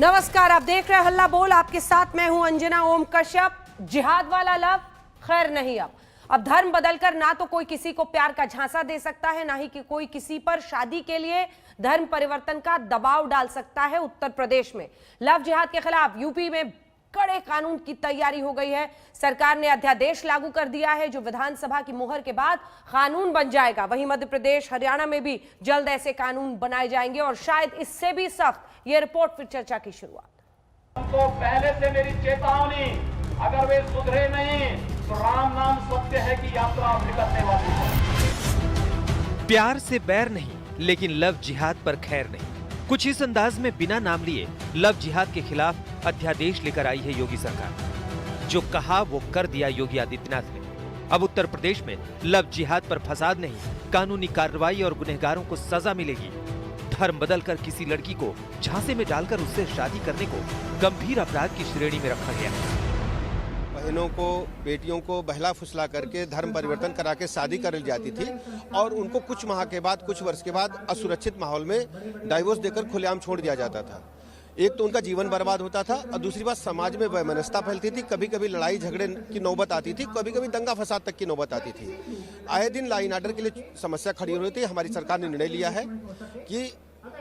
नमस्कार, आप देख रहे हैं हल्ला बोल। आपके साथ मैं हूं अंजना ओम कश्यप। जिहाद वाला लव खैर नहीं। अब धर्म बदलकर ना तो कोई किसी को प्यार का झांसा दे सकता है, ना ही कि कोई किसी पर शादी के लिए धर्म परिवर्तन का दबाव डाल सकता है। उत्तर प्रदेश में लव जिहाद के खिलाफ यूपी में कड़े कानून की तैयारी हो गई है। सरकार ने अध्यादेश लागू कर दिया है जो विधानसभा की मुहर के बाद कानून बन जाएगा। वहीं मध्य प्रदेश, हरियाणा में भी जल्द ऐसे कानून बनाए जाएंगे और शायद इससे भी सख्त। ये रिपोर्ट फिर चर्चा की शुरुआत। उनको पहले से मेरी चेतावनी, अगर वे सुधरे नहीं तो राम नाम सत्य है कि यात्रा निकलने वाली है। प्यार से बैर नहीं, लेकिन लव जिहाद पर खैर नहीं। कुछ इस अंदाज में बिना नाम लिए लव जिहाद के खिलाफ अध्यादेश लेकर आई है योगी सरकार। जो कहा वो कर दिया योगी आदित्यनाथ ने। अब उत्तर प्रदेश में लव जिहाद पर फसाद नहीं, कानूनी कार्रवाई और गुनहगारों को सजा मिलेगी। धर्म बदलकर किसी लड़की को झांसे में डालकर उससे शादी करने को गंभीर अपराध की श्रेणी में रखा गया है। बहनों को, बेटियों को बहला फुसला करके धर्म परिवर्तन करा के शादी कर ली जाती थी और उनको कुछ माह के बाद, कुछ वर्ष के बाद असुरक्षित माहौल में डाइवोर्स देकर खुलेआम छोड़ दिया जाता था। एक तो उनका जीवन बर्बाद होता था और दूसरी बात समाज में वैमनस्यता फैलती थी। कभी कभी लड़ाई झगड़े की नौबत आती थी, कभी कभी दंगा फसाद तक की नौबत आती थी। आए दिन लॉ एंड ऑर्डर के लिए समस्या खड़ी हो रही थी। हमारी सरकार ने निर्णय लिया है कि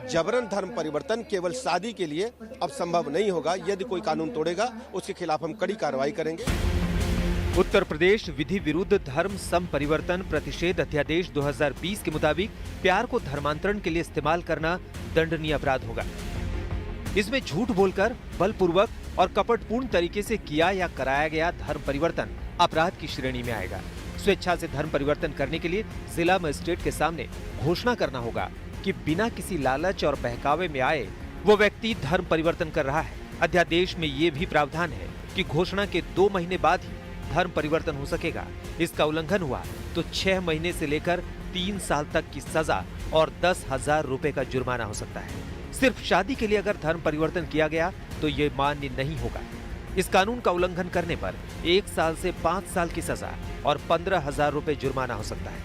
जबरन धर्म परिवर्तन केवल शादी के लिए अब संभव नहीं होगा। यदि कोई कानून तोड़ेगा उसके खिलाफ हम कड़ी कार्रवाई करेंगे। उत्तर प्रदेश विधि विरुद्ध धर्म सम परिवर्तन प्रतिषेध अध्यादेश 2020 के मुताबिक प्यार को धर्मांतरण के लिए इस्तेमाल करना दंडनीय अपराध होगा। इसमें झूठ बोलकर बलपूर्वक और कपटपूर्ण तरीके से किया या कराया गया धर्म परिवर्तन अपराध की श्रेणी में आएगा। स्वेच्छा से धर्म परिवर्तन करने के लिए जिला मजिस्ट्रेट के सामने घोषणा करना होगा कि बिना किसी लालच और बहकावे में आए वो व्यक्ति धर्म परिवर्तन कर रहा है। अध्यादेश में ये भी प्रावधान है कि घोषणा के 2 महीने बाद ही धर्म परिवर्तन हो सकेगा। इसका उल्लंघन हुआ तो 6 महीने से लेकर 3 साल तक की सजा और 10,000 रुपए का जुर्माना हो सकता है। सिर्फ शादी के लिए अगर धर्म परिवर्तन किया गया तो ये मान्य नहीं होगा। इस कानून का उल्लंघन करने पर 1 साल से 5 साल की सजा और 15,000 रुपए जुर्माना हो सकता है।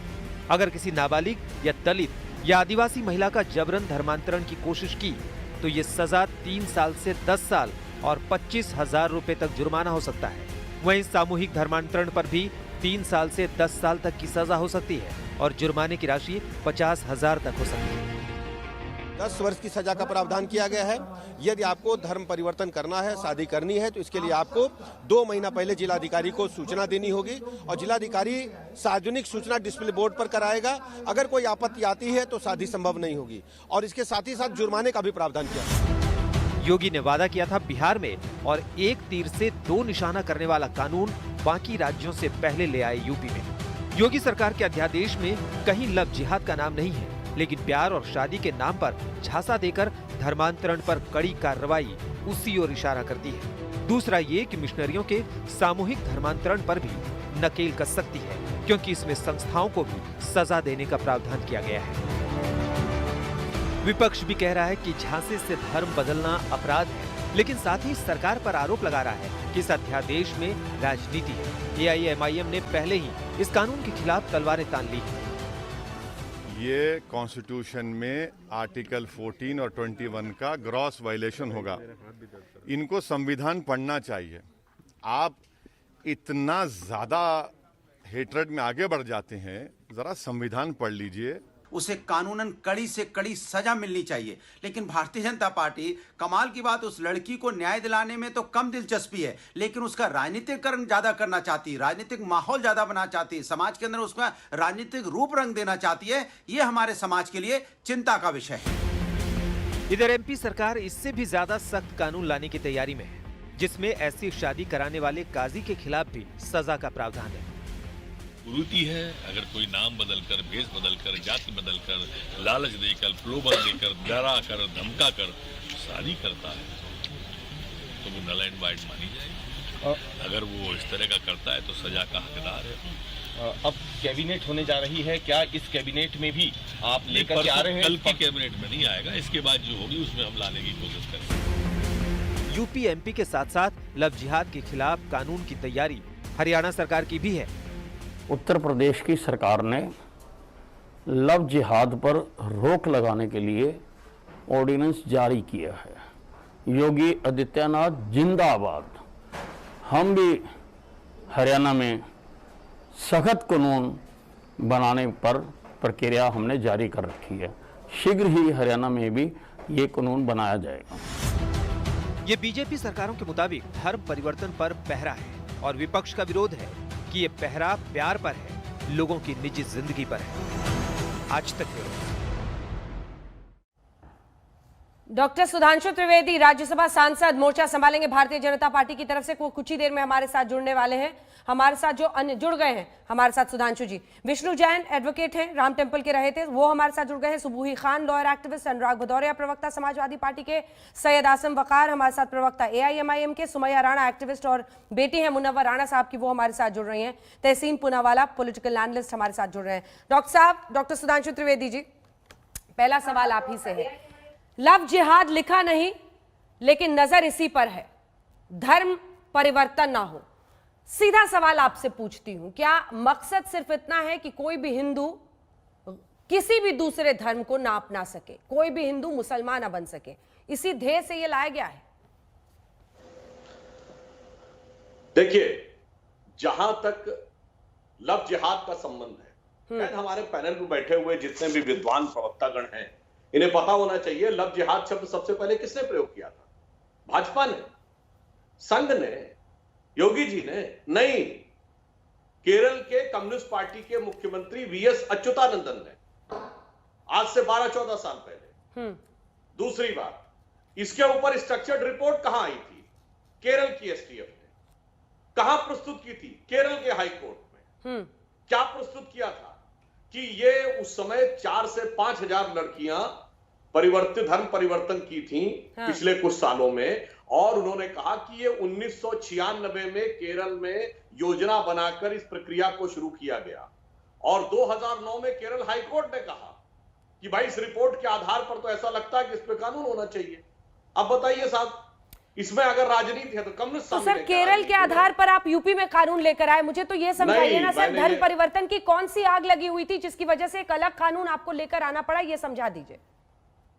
अगर किसी नाबालिग या दलित या आदिवासी महिला का जबरन धर्मांतरण की कोशिश की तो ये सजा 3 साल से 10 साल और 25,000 रुपए तक जुर्माना हो सकता है। वहीं सामूहिक धर्मांतरण पर भी 3 साल से 10 साल तक की सजा हो सकती है और जुर्माने की राशि 50,000 तक हो सकती है। 10 वर्ष की सजा का प्रावधान किया गया है। यदि आपको धर्म परिवर्तन करना है, शादी करनी है, तो इसके लिए आपको 2 महीना पहले जिलाधिकारी को सूचना देनी होगी और जिलाधिकारी सार्वजनिक सूचना डिस्प्ले बोर्ड पर कराएगा। अगर कोई आपत्ति आती है तो शादी संभव नहीं होगी और इसके साथ ही साथ जुर्माने का भी प्रावधान किया है। योगी ने वादा किया था बिहार में और एक तीर से 2 निशाना करने वाला कानून बाकी राज्यों से पहले ले आए यूपी में। योगी सरकार के अध्यादेश में कहीं लव जिहाद का नाम नहीं है, लेकिन प्यार और शादी के नाम पर झांसा देकर धर्मांतरण पर कड़ी कार्रवाई उसी ओर इशारा करती है। दूसरा ये कि मिशनरियों के सामूहिक धर्मांतरण पर भी नकेल कस सकती है, क्योंकि इसमें संस्थाओं को भी सजा देने का प्रावधान किया गया है। विपक्ष भी कह रहा है कि झांसे से धर्म बदलना अपराध है, लेकिन साथ ही सरकार पर आरोप लगा रहा है कि इस अध्यादेश में राजनीति है। एआईएमआईएम ने पहले ही इस कानून के खिलाफ तलवारें तान ली है। ये कॉन्स्टिट्यूशन में आर्टिकल 14 और 21 का ग्रॉस वायलेशन होगा। इनको संविधान पढ़ना चाहिए। आप इतना ज्यादा हेट्रेड में आगे बढ़ जाते हैं, जरा संविधान पढ़ लीजिए। उसे कानूनन कड़ी से कड़ी सजा मिलनी चाहिए। लेकिन भारतीय जनता पार्टी, कमाल की बात, उस लड़की को न्याय दिलाने में तो कम दिलचस्पी है, लेकिन उसका राजनीतिकरण ज्यादा करना चाहती है, राजनीतिक माहौल ज्यादा बनाना चाहती है, समाज के अंदर उसका राजनीतिक रूप रंग देना चाहती है। ये हमारे समाज के लिए चिंता का विषय है। इधर एमपी सरकार इससे भी ज्यादा सख्त कानून लाने की तैयारी में है, जिसमें ऐसी शादी कराने वाले काजी के खिलाफ भी सजा का प्रावधान है। कुरीति है, अगर कोई नाम बदलकर, भेष बदलकर, जाति बदलकर, लालच देकर, प्रलोभन देकर, डरा कर, धमका कर शादी करता है तो वो नल एंड वाइड मानी जाएगी। अगर वो इस तरह का करता है तो सजा का हकदार है। अब कैबिनेट होने जा रही है, क्या इस कैबिनेट में भी आप लेकर के आ रहे हैं? कल की कैबिनेट में नहीं आएगा, इसके बाद जो होगी उसमें हम लाने की कोशिश करेंगे। यूपी एमपी के साथ साथ लव जिहाद के खिलाफ कानून की तैयारी हरियाणा सरकार की भी है। उत्तर प्रदेश की सरकार ने लव जिहाद पर रोक लगाने के लिए ऑर्डिनेंस जारी किया है। योगी आदित्यनाथ जिंदाबाद। हम भी हरियाणा में सख्त कानून बनाने पर प्रक्रिया हमने जारी कर रखी है। शीघ्र ही हरियाणा में भी ये कानून बनाया जाएगा। ये बीजेपी सरकारों के मुताबिक धर्म परिवर्तन पर पहरा है और विपक्ष का विरोध है कि ये पहरा प्यार पर है, लोगों की निजी जिंदगी पर है। आज तक डॉक्टर सुधांशु त्रिवेदी राज्यसभा सांसद मोर्चा संभालेंगे भारतीय जनता पार्टी की तरफ से। वो कुछ ही देर में हमारे साथ जुड़ने वाले हैं। हमारे साथ जो अन्य जुड़ गए हैं हमारे साथ सुधांशु जी, विष्णु जैन एडवोकेट हैं, राम टेम्पल के रहे थे, वो हमारे साथ जुड़ गए हैं। सुबूही खान लॉयर एक्टिविस्ट, अनुराग भदौरिया प्रवक्ता समाजवादी पार्टी के, सैयद आसिम वकार हमारे साथ प्रवक्ता AIMIM के, सुमैया राणा एक्टिविस्ट और बेटी है मुनव्वर राणा साहब की, वो हमारे साथ जुड़ रही हैं। तहसीन पूनावाला पॉलिटिकल एनालिस्ट हमारे साथ जुड़ रहे हैं। डॉक्टर साहब, डॉक्टर सुधांशु त्रिवेदी जी, पहला सवाल आप ही से है। लव जिहाद लिखा नहीं लेकिन नजर इसी पर है, धर्म परिवर्तन ना हो। सीधा सवाल आपसे पूछती हूं, क्या मकसद सिर्फ इतना है कि कोई भी हिंदू किसी भी दूसरे धर्म को ना अपना सके, कोई भी हिंदू मुसलमान ना बन सके, इसी ध्येय से यह लाया गया है? देखिए, जहां तक लव जिहाद का संबंध है, शायद हमारे पैनल में बैठे हुए जितने भी विद्वान प्रवक्तागण हैं, इन्हें पता होना चाहिए लव जिहाद शब्द सबसे पहले किसने प्रयोग किया था? भाजपा ने, संघ ने, योगी जी ने नहीं, केरल के कम्युनिस्ट पार्टी के मुख्यमंत्री VS अच्युतानंदन ने, आज से 12-14 साल पहले। दूसरी बात, इसके ऊपर स्ट्रक्चर्ड रिपोर्ट कहां आई थी? केरल की STF ने। कहां प्रस्तुत की थी? केरल के हाई कोर्ट में। क्या प्रस्तुत किया था? कि ये उस समय 4 से 5 हजार लड़कियां धर्म परिवर्तन की थी पिछले कुछ सालों में, और उन्होंने कहा कि ये 1996 में केरल में योजना बनाकर इस प्रक्रिया को शुरू किया गया, और 2009 में केरल हाईकोर्ट ने कहा कि भाई इस रिपोर्ट के आधार पर तो ऐसा लगता है कि इस पे कानून होना चाहिए। अब बताइए साहब, इसमें अगर राजनीति है तो कम्युनिस्ट तो सर केरल के आधार पर आप यूपी में कानून लेकर आए, मुझे तो ये समझाइए ना सर, धर्म परिवर्तन की कौन सी आग लगी हुई थी जिसकी वजह से एक अलग कानून आपको लेकर आना पड़ा, ये समझा दीजिए।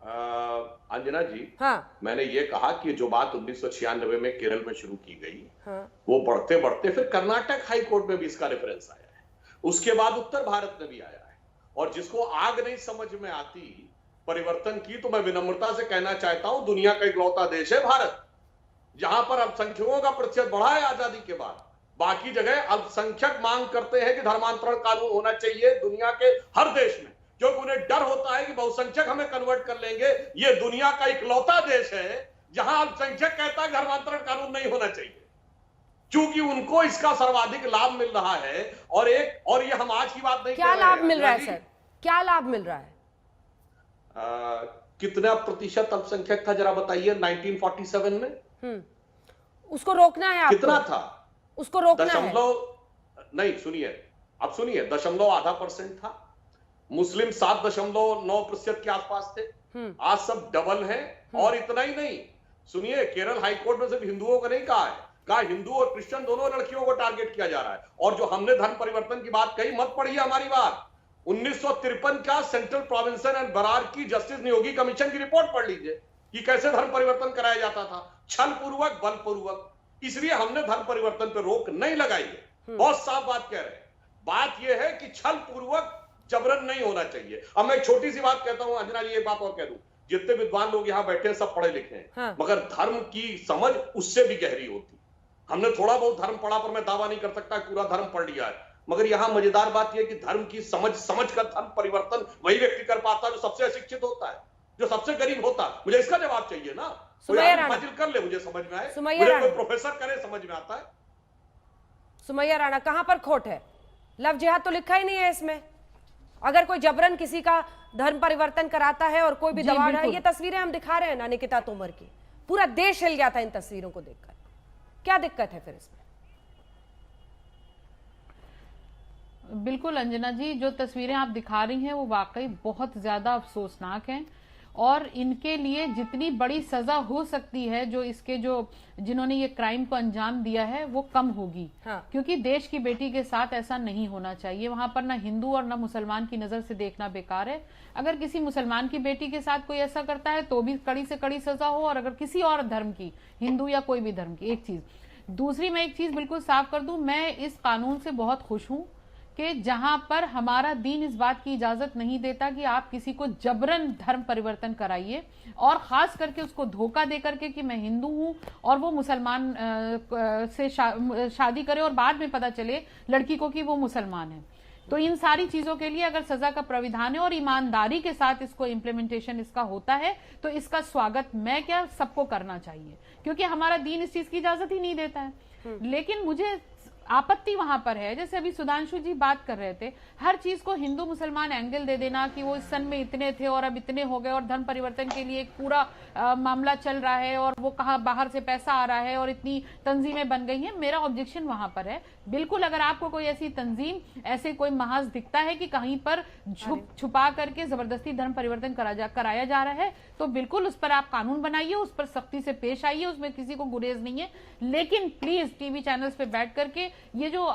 अंजना जी, हाँ। मैंने ये कहा कि जो बात 1996 में केरल में शुरू की गई, वो बढ़ते बढ़ते फिर कर्नाटक हाई कोर्ट में भी इसका रेफरेंस आया है, उसके बाद उत्तर भारत में भी आया है, और जिसको आग नहीं समझ में आती परिवर्तन की, तो मैं विनम्रता से कहना चाहता हूं, दुनिया का इकलौता देश है भारत जहां पर अल्पसंख्यकों का प्रतिशत बढ़ा है आजादी के बाद। बाकी जगह अल्पसंख्यक मांग करते हैं कि धर्मांतरण कानून होना चाहिए दुनिया के हर देश में, क्योंकि उन्हें डर होता है कि बहुसंख्यक हमें कन्वर्ट कर लेंगे। ये दुनिया का इकलौता देश है जहां अल्पसंख्यक कहता है धर्मांतरण कानून नहीं होना चाहिए, क्योंकि उनको इसका सर्वाधिक लाभ मिल रहा है। और ये हम आज की बात नहीं, क्या लाभ मिल रहा है सर? क्या लाभ मिल रहा है? कितना प्रतिशत अल्पसंख्यक था जरा बताइए 1947 में? उसको रोकना है आपको। कितना था? उसको रोकना है। नहीं, सुनिए, अब सुनिए, 0.5% था। मुस्लिम 7.9% के आसपास थे। आज सब डबल है। और इतना ही नहीं, सुनिए, केरल हाईकोर्ट में सिर्फ हिंदुओं को नहीं कहा है, कहा हिंदू और क्रिश्चियन दोनों लड़कियों को टारगेट किया जा रहा है। और जो हमने धर्म परिवर्तन की बात कही, मत पढ़िए हमारी बात, 1953 का सेंट्रल प्रोविंसन एंड बरार की जस्टिस नियोगी कमीशन की रिपोर्ट पढ़ लीजिए कि कैसे धर्म परिवर्तन कराया जाता था, छल पूर्वक, बल पूर्वक। इसलिए हमने धर्म परिवर्तन पर रोक नहीं लगाई है। बहुत साफ बात कह रहे हैं। बात यह है कि छल पूर्वक जबरन नहीं होना चाहिए। अब मैं एक छोटी सी बात कहता हूं अंजना जी, एक बात और कह दूं, जितने विद्वान लोग यहां बैठे हैं सब पढ़े लिखे हैं, हाँ। मगर धर्म की समझ उससे भी गहरी होती। हमने थोड़ा बहुत धर्म पढ़ा, पर मैं दावा नहीं कर सकता पूरा धर्म पढ़ लिया है। मगर यहां मजेदार बात यह कि धर्म की समझ कर धर्म परिवर्तन वही व्यक्ति कर पाता है जो सबसे अशिक्षित होता है, जो सबसे गरीब होता है। मुझे इसका जवाब चाहिए ना, कर ले, मुझे समझ में आए, मुझे कोई प्रोफेसर करे समझ में आता है। सुमैया राणा, कहां पर खोट है? लव जिहाद तो लिखा ही नहीं है इसमें। अगर कोई जबरन किसी का धर्म परिवर्तन कराता है और कोई भी दबाव है, ये तस्वीरें हम दिखा रहे हैं ना निकिता तोमर की, पूरा देश हिल गया था इन तस्वीरों को देखकर। क्या दिक्कत है फिर इसमें? बिल्कुल अंजना जी, जो तस्वीरें आप दिखा रही हैं वो वाकई बहुत ज्यादा अफसोसनाक हैं। और इनके लिए जितनी बड़ी सजा हो सकती है, जो इसके जिन्होंने ये क्राइम को अंजाम दिया है, वो कम होगी। हाँ। क्योंकि देश की बेटी के साथ ऐसा नहीं होना चाहिए। वहां पर ना हिंदू और ना मुसलमान की नजर से देखना बेकार है। अगर किसी मुसलमान की बेटी के साथ कोई ऐसा करता है तो भी कड़ी से कड़ी सजा हो, और अगर किसी और धर्म की, हिंदू या कोई भी धर्म की। एक चीज। दूसरी, मैं एक चीज बिल्कुल साफ कर दूं, मैं इस कानून से बहुत खुश हूं कि जहां पर हमारा दीन इस बात की इजाजत नहीं देता कि आप किसी को जबरन धर्म परिवर्तन कराइए, और खास करके उसको धोखा दे करके कि मैं हिंदू हूं और वो मुसलमान से शादी करे और बाद में पता चले लड़की को कि वो मुसलमान है। तो इन सारी चीजों के लिए अगर सजा का प्राविधान है और ईमानदारी के साथ इसको इम्प्लीमेंटेशन इसका होता है, तो इसका स्वागत मैं क्या सबको करना चाहिए, क्योंकि हमारा दीन इस चीज की इजाजत ही नहीं देता है। लेकिन मुझे आपत्ति वहां पर है, जैसे अभी सुधांशु जी बात कर रहे थे, हर चीज को हिंदू मुसलमान एंगल दे देना कि वो इस सन में इतने थे और अब इतने हो गए और धर्म परिवर्तन के लिए एक पूरा मामला चल रहा है और वो कहाँ बाहर से पैसा आ रहा है और इतनी तंजीमें बन गई हैं। मेरा ऑब्जेक्शन वहां पर है। बिल्कुल, अगर आपको कोई ऐसी तंजीम, ऐसे कोई महाज दिखता है कि कहीं पर छुपा करके जबरदस्ती धर्म परिवर्तन कराया जा रहा है, तो बिल्कुल उस पर आप कानून बनाइए, उस पर सख्ती से पेश आइए, उसमें किसी को गुरेज नहीं है। लेकिन प्लीज टीवी चैनल्स पे बैठ करके ये जो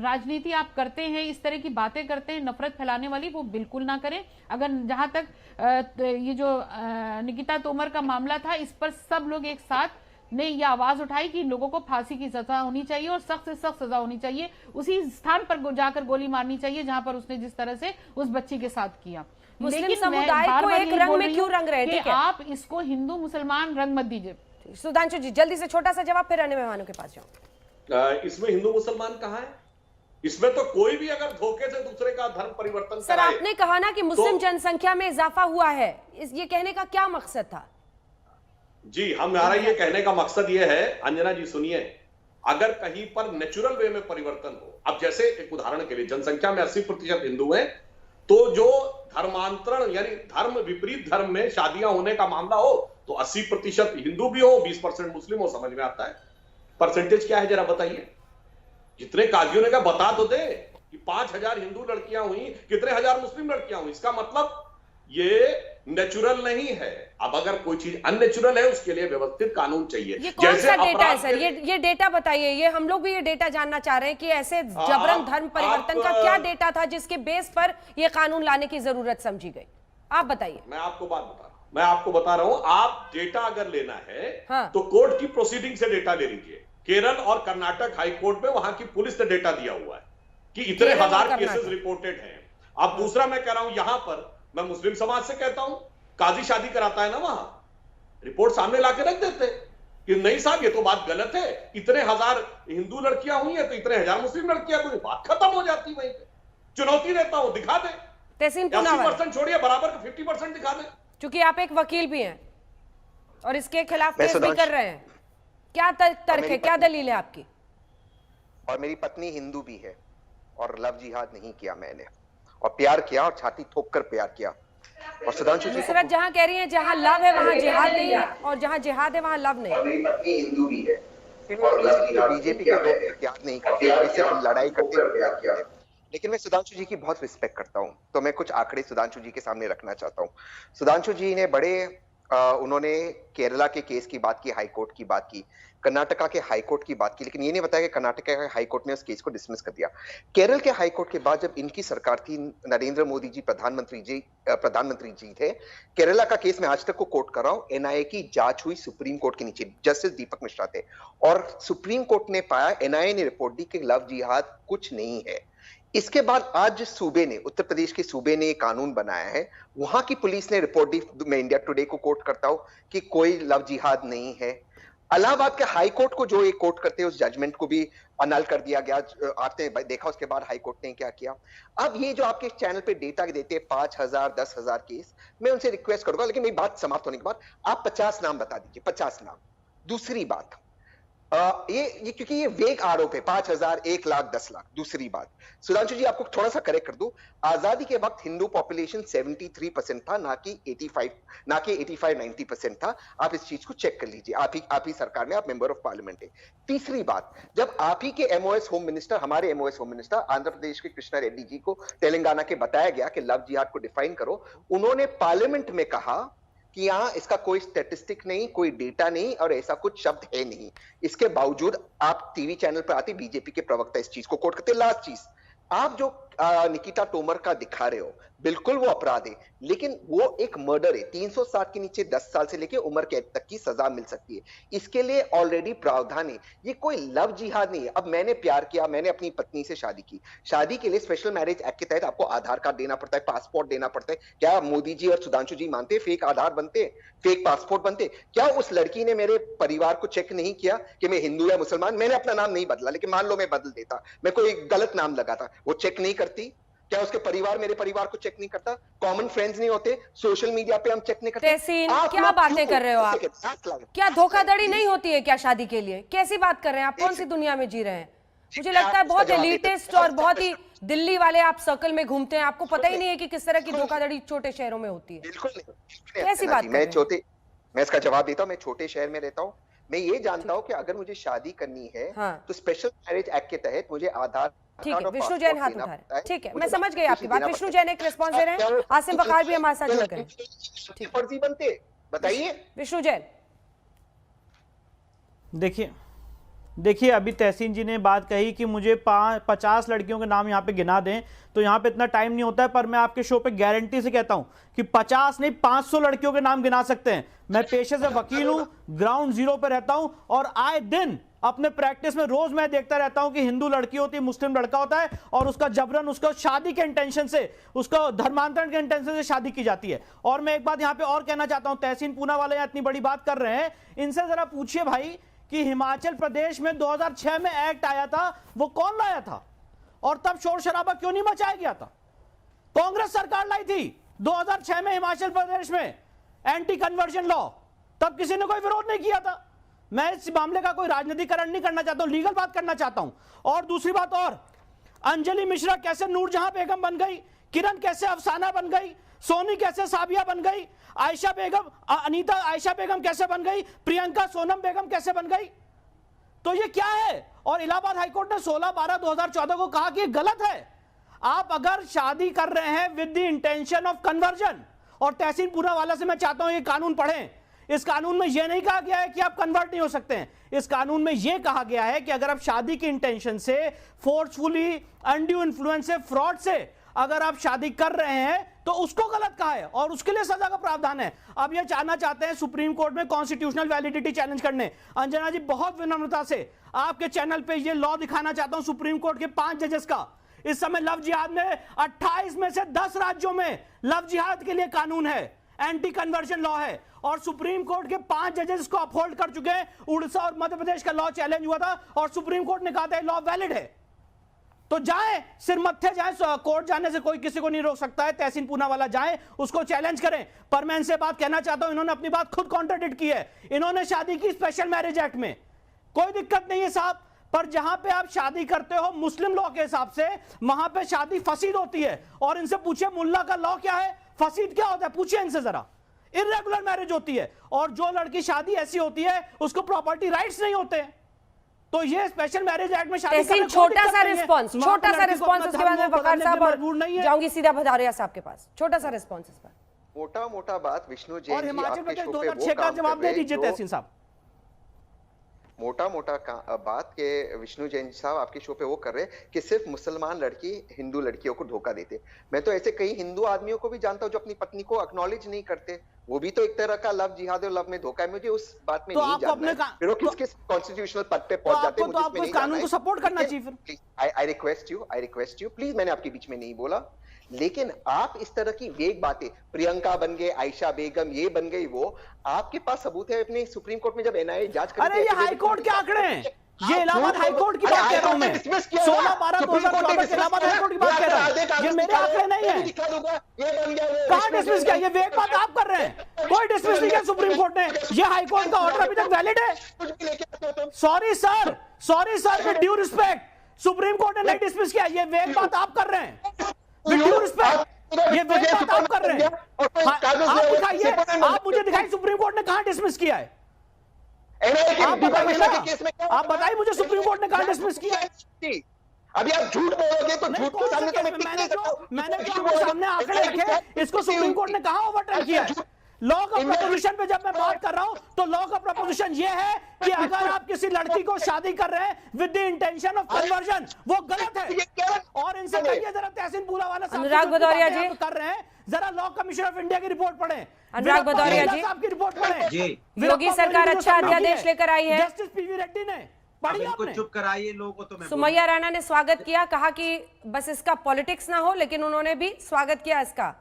राजनीति आप करते हैं, इस तरह की बातें करते हैं नफरत फैलाने वाली, वो बिल्कुल ना करें। अगर जहां तक ये जो निकिता तोमर का मामला था, इस पर सब लोग एक साथ ने ये आवाज उठाई कि लोगों को फांसी की सजा होनी चाहिए और सख्त से सख्त सजा होनी चाहिए। उसी स्थान पर जाकर गोली मारनी चाहिए जहां पर उसने जिस तरह से उस बच्ची के साथ किया। मुस्लिम समुदाय को एक रंग में क्यों रंग रहे हैं? आप इसको हिंदू मुसलमान रंग मत दीजिए। सुधांशु जी, जल्दी से छोटा सा जवाब, फिर अन्य मेहमानों के पास जाओ। इसमें हिंदू मुसलमान कहाँ है? इसमें तो कोई भी अगर धोखे से दूसरे का धर्म परिवर्तन सर, आपने कहा ना कि मुस्लिम जनसंख्या में इजाफा हुआ है, ये कहने का क्या मकसद था? जी, हमारा ये कहने का मकसद ये है, अंजना जी सुनिए, अगर कहीं पर नेचुरल वे में परिवर्तन हो, अब जैसे एक उदाहरण के लिए जनसंख्या में 80% हिंदू हैं, तो जो धर्मांतरण यानी धर्म विपरीत धर्म में शादियां होने का मामला हो, तो 80% हिंदू भी हो, 20% मुस्लिम हो, समझ में आता है। परसेंटेज क्या है जरा बताइए। जितने काजियों ने कहा बता तो दे कि 5000 हिंदू लड़कियां हुई, कितने हजार मुस्लिम लड़कियां हुई। इसका मतलब ये नेचुरल नहीं है। अब अगर कोई चीज अननेचुरल है, उसके लिए व्यवस्थित कानून चाहिए। ये कौन सा डेटा है सर? ये डेटा बताइए। ये हम लोग भी ये डेटा जानना चाह रहे हैं कि ऐसे जबरन धर्म परिवर्तन का क्या डेटा था जिसके बेस पर ये कानून लाने की जरूरत समझी गई? आप बताइए। मैं आपको बता रहा हूं। आप डेटा अगर लेना है तो कोर्ट की प्रोसीडिंग से डेटा ले लीजिए। केरल और कर्नाटक हाई कोर्ट में वहां की पुलिस ने डेटा दिया हुआ है कि इतने हजार केसेस रिपोर्टेड हैं। अब दूसरा मैं कह रहा हूं, यहां पर मैं मुस्लिम समाज से कहता हूं, काजी शादी कराता है ना, वहां रिपोर्ट सामने लाके रख देते कि नहीं साहब ये तो बात गलत है, इतने हजार हिंदू लड़कियां हुई है तो इतने हजार मुस्लिम लड़कियां हुई, बात खत्म हो जाती वहीं पे। चुनौती देता हूं, दिखा दे। 80% छोड़िए, बराबर 50% दिखा दे। क्योंकि आप एक वकील भी हैं और इसके खिलाफ केस भी कर रहे हैं, क्या तर्क है, क्या दलील है आपकी? और मेरी पत्नी हिंदू भी है और लव जिहाद नहीं किया मैंने, और प्यार किया और छाती ठोक कर प्यार किया। और सुधांशु जी नुसरत जहां कह रही है जहां लव है वहां जिहाद नहीं है, और जहां जिहाद है वहां लव नहीं है। मेरी पत्नी हिंदू भी है और बीजेपी के लोग प्यार नहीं करते, इससे लड़ाई करते हैं। लेकिन मैं सुधांशु जी की बहुत रिस्पेक्ट करता हूं, तो मैं कुछ आंकड़े सुधांशु जी के सामने रखना चाहता हूं। सुधांशु जी ने उन्होंने केरला के केस की बात की, हाई कोर्ट की बात की, कर्नाटका के हाई कोर्ट की बात की, लेकिन ये नहीं बताया कि कर्नाटका के हाई कोर्ट ने उस केस को डिसमिस कर दिया। केरल के हाई कोर्ट के बाद जब इनकी सरकार थी, नरेंद्र मोदी जी प्रधानमंत्री जी थे, केरला का केस मैं आज तक को कोट कर रहा हूं, एनआईए की जांच हुई सुप्रीम कोर्ट के नीचे, जस्टिस दीपक मिश्रा थे, और सुप्रीम कोर्ट ने पाया, एनआईए ने रिपोर्ट दी कि लव जिहाद कुछ नहीं है। इसके बाद आज सूबे ने, उत्तर प्रदेश के सूबे ने एक कानून बनाया है, वहां की पुलिस ने रिपोर्ट दी, मैं इंडिया टुडे को कोट करता हूं, कि कोई लव जिहाद नहीं है। इलाहाबाद के हाई कोर्ट को जो एक कोर्ट करते हैं, उस जजमेंट को भी अनल कर दिया गया। आपने देखा उसके बाद हाई कोर्ट ने क्या किया। अब ये जो आपके चैनल पे डेटा देते हैं 5000 10,000 केस, मैं उनसे रिक्वेस्ट करूंगा, लेकिन मेरी बात समाप्त होने के बाद आप 50 नाम बता दीजिए, 50 नाम। दूसरी बात, ये क्योंकि ये वेग आरोप है, 5000, 1 लाख, 10 लाख। दूसरी बात, सुधांशु जी आपको थोड़ा सा करेक्ट कर दूं, आजादी के वक्त हिंदू पॉपुलेशन 73% था, ना कि 85-90% था। आप इस चीज को चेक कर लीजिए, आप ही सरकार में, आप मेंबर ऑफ पार्लियामेंट है। तीसरी बात, जब आप ही के एमओएस होम मिनिस्टर, हमारे MOS home minister Andhra Pradesh के कृष्णा रेड्डी जी को तेलंगाना के बताया गया कि लव जिहाद को डिफाइन करो, उन्होंने पार्लियामेंट में कहा कि यहाँ इसका कोई स्टैटिस्टिक नहीं, कोई डेटा नहीं और ऐसा कुछ शब्द है नहीं। इसके बावजूद आप टीवी चैनल पर आते बीजेपी के प्रवक्ता इस चीज को कोट करते। लास्ट चीज, आप जो निकिता तोमर का दिखा रहे हो, बिल्कुल वो अपराध है, लेकिन वो एक मर्डर है। 360 के नीचे 10 साल से लेके उम्र कैद तक की सजा मिल सकती है। इसके लिए ऑलरेडी प्रावधान है। ये कोई लव जिहाद नहीं है। अब मैंने प्यार किया, मैंने अपनी पत्नी से शादी की, शादी के लिए स्पेशल मैरिज एक्ट के तहत आपको आधार कार्ड देना पड़ता है, पासपोर्ट देना पड़ता है। क्या मोदी जी और सुधांशु जी मानते हैं फेक आधार बनते, फेक पासपोर्ट बनते? क्या उस लड़की ने मेरे परिवार को चेक नहीं किया कि मैं हिंदू या मुसलमान? मैंने अपना नाम नहीं बदला, लेकिन मान लो मैं बदल देता, मैं कोई गलत नाम लगाता, वो चेक नहीं करती? क्या उसके परिवार मेरे परिवार को चेक नहीं करता? कॉमन फ्रेंड्स नहीं होते? सोशल मीडिया पे हम चेक नहीं करते? तहसीन, क्या बातें कर रहे हो आप? क्या धोखाधड़ी नहीं होती है क्या शादी के लिए? कैसी बात कर रहे हैं आप? कौन सी दुनिया में जी रहे हैं? मुझे लगता है बहुत एलिटिस्ट और बहुत ही दिल्ली वाले आप सर्कल में घूमते हैं, आपको पता ही नहीं है कि किस तरह की धोखाधड़ी छोटे शहरों में होती है। बिल्कुल नहीं। कैसी बात? मैं इसका जवाब देता हूँ। मैं छोटे शहर में रहता हूँ। मैं ये जानता हूँ कि अगर मुझे शादी करनी है तो स्पेशल मैरिज एक्ट के तहत मुझे आधार। ठीक है, विष्णु जैन हाथ उठा रहे हैं। ठीक है, मैं समझ गई आपकी बात। विष्णु जैन एक रिस्पॉन्स दे रहे हैं, आसिम वकार भी हमारे साथ जुड़ गए। फर्जी बनते, बताइए विष्णु जैन। देखिए अभी तहसीन जी ने बात कही कि मुझे 50 लड़कियों के नाम यहाँ पे गिना दें, तो यहाँ पे इतना टाइम नहीं होता है, पर मैं आपके शो पे गारंटी से कहता हूँ कि 50 नहीं 500 लड़कियों के नाम गिना सकते हैं। मैं पेशे से वकील हूँ, ग्राउंड जीरो पे रहता हूँ और आए दिन अपने प्रैक्टिस में रोज मैं देखता रहता हूं कि हिंदू लड़की होती है, मुस्लिम लड़का होता है और उसका जबरन उसको शादी के इंटेंशन से, उसको धर्मांतरण के इंटेंशन से शादी की जाती है। और मैं एक बात यहां पे और कहना चाहता हूं, तहसीन पूना वाले इतनी बड़ी बात कर रहे हैं, इनसे जरा पूछिए भाई कि हिमाचल प्रदेश में 2006 में एक्ट आया था, वो कौन लाया था और तब शोर शराबा क्यों नहीं मचाया गया था? कांग्रेस सरकार लाई थी 2006 में हिमाचल प्रदेश में एंटी कन्वर्जन लॉ, तब किसी ने कोई विरोध नहीं किया था। मैं इस मामले का कोई राजनीतिकरण नहीं करना चाहता हूं, लीगल बात करना चाहता हूं। और दूसरी बात, और अंजलि मिश्रा कैसे नूरजहां बेगम बन गई, किरण कैसे अफसाना बन गई, सोनी कैसे साबिया बन गई, आयशा बेगम अनीता आयशा बेगम कैसे बन गई, प्रियंका सोनम बेगम कैसे बन गई? तो ये क्या है? और इलाहाबाद हाईकोर्ट ने 16/12/2014 को कहा कि ये गलत है। आप अगर शादी कर रहे हैं with the intention of conversion, और तहसीन पूरा वाला से मैं चाहता हूं ये कानून पढ़ें, इस कानून में यह नहीं कहा गया है कि आप कन्वर्ट नहीं हो सकते हैं। इस कानून में यह कहा गया है कि अगर आप शादी की इंटेंशन से, फोर्सफुली, अनड्यू इन्फ्लुएंस से, फ्रॉड से अगर आप शादी कर रहे हैं तो उसको गलत कहा है और उसके लिए सजा का प्रावधान है। अब ये जानना चाहते हैं सुप्रीम कोर्ट में कॉन्स्टिट्यूशनल वैलिडिटी चैलेंज करने। अंजना जी, बहुत विनम्रता से आपके चैनल पे ये लॉ दिखाना चाहता हूं सुप्रीम कोर्ट के 5 जजेस का। इस समय लव जिहाद में 28 में से 10 राज्यों में लव जिहाद के लिए कानून है, एंटी कन्वर्जन लॉ है, और सुप्रीम कोर्ट के 5 जजेस इसको अपहोल्ड कर चुके हैं। उड़ीसा और मध्य प्रदेश का लॉ चैलेंज हुआ था और सुप्रीम कोर्ट ने कहा था लॉ वैलिड है। तो जाए, सिर मत्थे जाए, कोर्ट जाने से कोई किसी को नहीं रोक सकता है। तहसीन पूना वाला जाए, उसको चैलेंज करें। पर मैं इनसे बात कहना चाहता हूं, इन्होंने अपनी बात खुद कॉन्ट्राडिक्ट की है। इन्होंने शादी की स्पेशल मैरिज एक्ट में, कोई दिक्कत नहीं है साहब, पर जहां पे आप शादी करते हो मुस्लिम लॉ के हिसाब से, वहां पे शादी फसीद होती है। और इनसे पूछिए मुल्ला का लॉ क्या है, फसीद क्या होता है, पूछिए इनसे जरा। इर्रेगुलर मैरिज होती है और जो लड़की शादी ऐसी होती है उसको प्रॉपर्टी राइट्स नहीं होते हैं। तो ये स्पेशल मैरिज एक्ट में शादी करने छोटा सा रिस्पांस उसके बाद मैं वकार साहब और जाऊंगी सीधा भदारिया साहब के पास। छोटा सा रिस्पांस इस पर। मोटा बात विष्णु जैन और हिमाचल प्रदेश 2006 का जवाब दे दीजिए तहसीन साहब। मोटा बात के विष्णु जैन साहब आपके शो पे वो कर रहे हैं कि सिर्फ मुसलमान लड़की हिंदू लड़कियों को धोखा देते। मैं तो ऐसे कई हिंदू आदमियों को भी जानता हूं जो अपनी पत्नी को एक्नॉलेज नहीं करते। वो भी तो एक तरह का लव जिहाद और लव में धोखा है। मुझे उस बात में नहीं जानना है। फिर वो किस कॉन्स्टिट्यूशनल पद पे पहुंच जाते हैं, मुझे इसमें नहीं जानना है। सपोर्ट करना चाहिए। आई रिक्वेस्ट यू प्लीज, मैंने आपके बीच में नहीं बोला, लेकिन आप इस तरह की वेग बातें, प्रियंका बन गए, आयशा बेगम ये बन गई, वो आपके पास सबूत है। अपने सुप्रीम कोर्ट में जब एनआईए जांच करती है। अरे ये हाई कोर्ट के आंकड़े हैं, ये इलाहाबाद हाई कोर्ट की बात कर रहा हूं मैं। 16/12/2014 के इलाहाबाद हाई कोर्ट की बात कर रहा हूं, ये मेरे आंकड़े नहीं है। कहां डिसमिस किया? ये वेग बात आप कर रहे हैं, कोई डिसमिस नहीं किया सुप्रीम कोर्ट ने। ये हाई कोर्ट का ऑर्डर अभी तक वैलिड है। Sorry sir, with due respect, supreme court ने नहीं डिसमिस किया। ये वेग बात आप कर रहे हैं, विद ड्यू रिस्पेक्ट, ये वेग बात आप कर रहे हैं। आप दिखाइए, आप मुझे दिखाइए सुप्रीम कोर्ट ने कहां डिसमिस किया है। आप बताइए मुझे सुप्रीम कोर्ट ने कहां डिसमिस किया है। अभी आप झूठ बोलोगे तो झूठ के सामने तो मैंने जो सामने आंकड़े रखे, इसको सुप्रीम कोर्ट ने कहां ओवरटर्न किया है। लॉ का प्रपोजिशन पे जब मैं बात कर रहा हूं तो लॉ का प्रपोजिशन ये है कि अगर आप किसी लड़की को शादी कर रहे हैं with the intention of conversion, वो गलत है। और इनसे कहिए जरा तहसीन पूरावाला साहब अनुराग भदौरिया जी कर रहे हैं, जरा लॉ कमिशन ऑफ इंडिया की रिपोर्ट पढ़ें, अनुराग भदौरिया जी साहब की रिपोर्ट पढ़ें। योगी सरकार अच्छा अध्यादेश लेकर आई है, जस्टिस पीवी रेड्डी ने पढ़ी आपने? चुप कराइए लोगों को। तो मैं सुमैया राणा ने स्वागत किया, कहा कि बस इसका पॉलिटिक्स ना हो, लेकिन उन्होंने भी स्वागत किया इसका।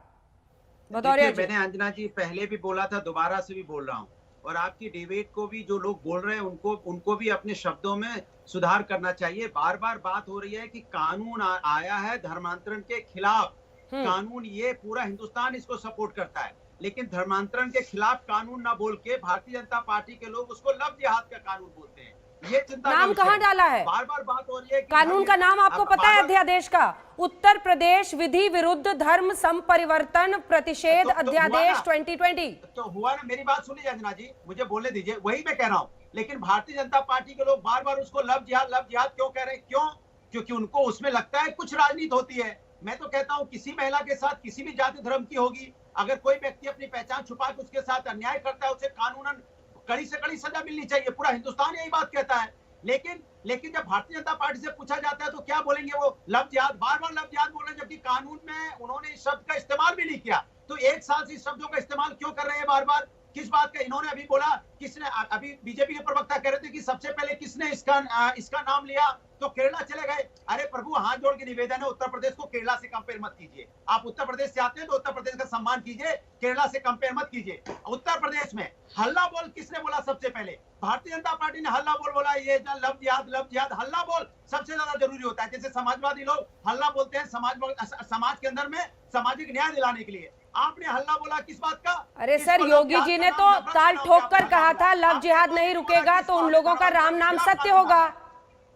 भदौरिया जी, मैंने अंजना जी पहले भी बोला था, दोबारा से भी बोल रहा हूँ, और आपकी डिबेट को भी जो लोग बोल रहे हैं उनको भी अपने शब्दों में सुधार करना चाहिए। बार बार बात हो रही है कि कानून आया है धर्मांतरण के खिलाफ, कानून ये पूरा हिंदुस्तान इसको सपोर्ट करता है, लेकिन धर्मांतरण के खिलाफ कानून ना बोल के भारतीय जनता पार्टी के लोग उसको लव जिहाद का कानून बोलते हैं। ये चिंता नाम कहाँ डाला है? बार बार बात हो रही है कानून का नाम आपको पता है अध्यादेश का? उत्तर प्रदेश विधि विरुद्ध धर्म संपरिवर्तन प्रतिषेध अध्यादेश 2020। तो हुआ ना, मेरी बात सुनिए अंजना जी, मुझे बोलने दीजिए, वही मैं कह रहा हूँ। लेकिन भारतीय जनता पार्टी के लोग बार बार उसको लव जिहाद क्यों कह रहे हैं? क्यों? क्योंकि उनको उसमें लगता है कुछ राजनीति होती है। मैं तो कहता हूँ किसी महिला के साथ किसी भी जाति धर्म की होगी, अगर कोई व्यक्ति अपनी पहचान छुपा के उसके साथ अन्याय करता है, उसे कानूनन कड़ी से कड़ी सजा मिलनी चाहिए। पूरा हिंदुस्तान यही बात कहता है। लेकिन जब भारतीय जनता पार्टी से पूछा जाता है तो क्या बोलेंगे वो? लव जिहाद, बार बार लव जिहाद बोल रहे हैं, जबकि कानून में उन्होंने इस शब्द का इस्तेमाल भी नहीं किया। तो एक साल से इस शब्दों का इस्तेमाल क्यों कर रहे हैं बार बार? किस बात का? इन्होंने अभी बोला, किसने अभी बीजेपी के प्रवक्ता कह रहे थे कि सबसे पहले किसने इसका नाम लिया, तो केरला चले गए। अरे प्रभु, हाथ जोड़ के निवेदन है, उत्तर प्रदेश को केरला से कंपेयर मत कीजिए। आप उत्तर प्रदेश से आते हैं तो उत्तर प्रदेश का सम्मान कीजिए, केरला से कंपेयर मत कीजिए। उत्तर प्रदेश में हल्ला बोल किसने बोला सबसे पहले? भारतीय जनता पार्टी ने हल्ला बोल बोला। ये लव जिहाद हल्ला बोल सबसे ज्यादा जरूरी होता है। जैसे समाजवादी लोग हल्ला बोलते हैं समाज के अंदर में सामाजिक न्याय दिलाने के लिए, आपने हल्ला बोला किस बात का? अरे सर, योगी जी ने तो ताल ठोक कर कहा था लव जिहाद नहीं रुकेगा तो उन लोगों का राम नाम सत्य होगा।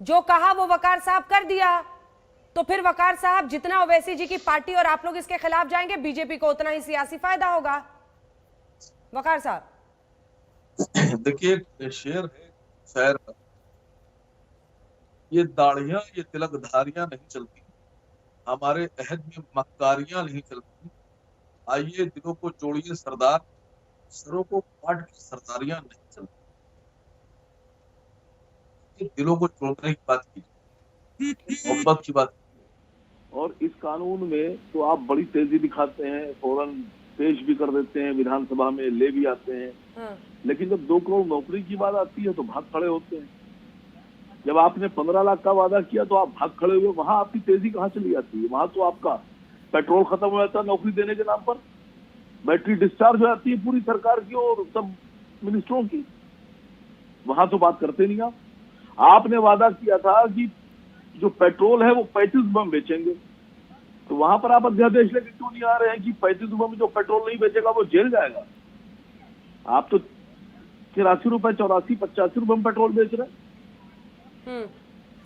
जो कहा वो वकार साहब कर दिया। तो फिर वकार साहब, जितना ओवैसी जी की पार्टी और आप लोग इसके खिलाफ जाएंगे, बीजेपी को उतना ही सियासी फायदा होगा। वकार साहब देखिए, शेर है शहर का, ये दाढ़ियां, ये तिलकधारियां नहीं चलती, हमारे अहद में मक्कारियां नहीं चलती। आइए दिलों को जोड़िए सरदार, सरों को पाट के सरदारियां नहीं चलती। दिलों को जोड़ने की बात कीजिए, मोहब्बत की बात। और इस कानून में तो आप बड़ी तेजी दिखाते हैं, फौरन पेश भी कर देते हैं, विधानसभा में ले भी आते हैं, लेकिन जब 2 करोड़ नौकरी की बात आती है तो भाग खड़े होते हैं। जब आपने 15 लाख का वादा किया तो आप भाग खड़े हुए, वहां आपकी तेजी कहाँ चली जाती है? वहां तो आपका पेट्रोल खत्म हो जाता है नौकरी देने के नाम पर, बैटरी डिस्चार्ज हो जाती है पूरी सरकार की और सब मिनिस्टरों की, वहां तो बात करते नहीं आप। आपने वादा किया था कि जो पेट्रोल है वो 35 रुपए में बेचेंगे, तो वहां पर आप अध्यादेश लेके क्यों नहीं आ रहे हैं कि 35 रुपए में जो पेट्रोल नहीं बेचेगा वो जेल जाएगा? आप तो 83 रुपए, 84, 85 रुपए में पेट्रोल बेच रहे हैं।